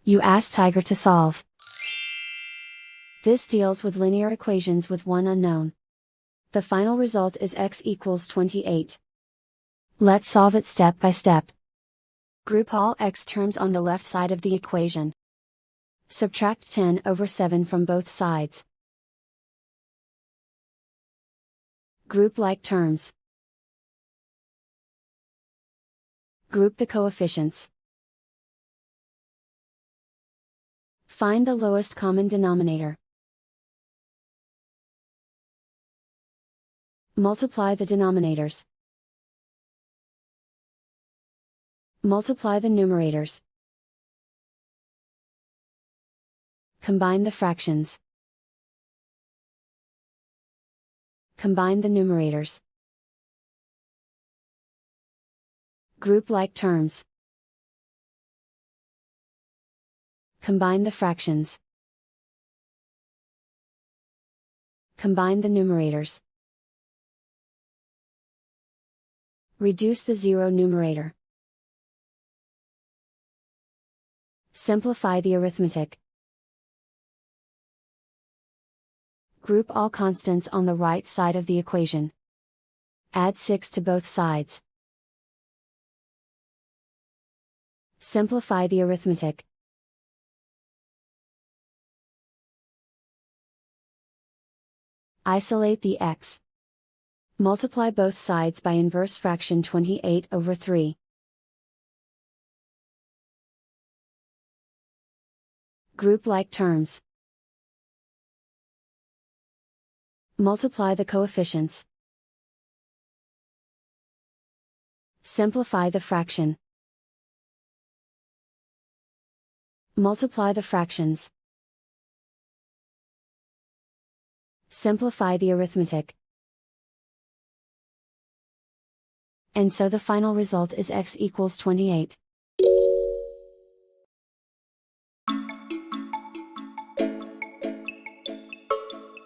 You ask Tiger to solve. This deals with linear equations with one unknown. The final result is x equals 28. Let's solve it step by step. Group all x terms on the left side of the equation. Subtract 10 over 7 from both sides. Group like terms. Group the coefficients. Find the lowest common denominator. Multiply the denominators. Multiply the numerators. Combine the fractions. Combine the numerators. Group like terms. Combine the fractions. Combine the numerators. Reduce the zero numerator. Simplify the arithmetic. Group all constants on the right side of the equation. Add 6 to both sides. Simplify the arithmetic. Isolate the x. Multiply both sides by inverse fraction 28 over 3. Group like terms. Multiply the coefficients. Simplify the fraction. Multiply the fractions. Simplify the arithmetic. And so the final result is x equals 28.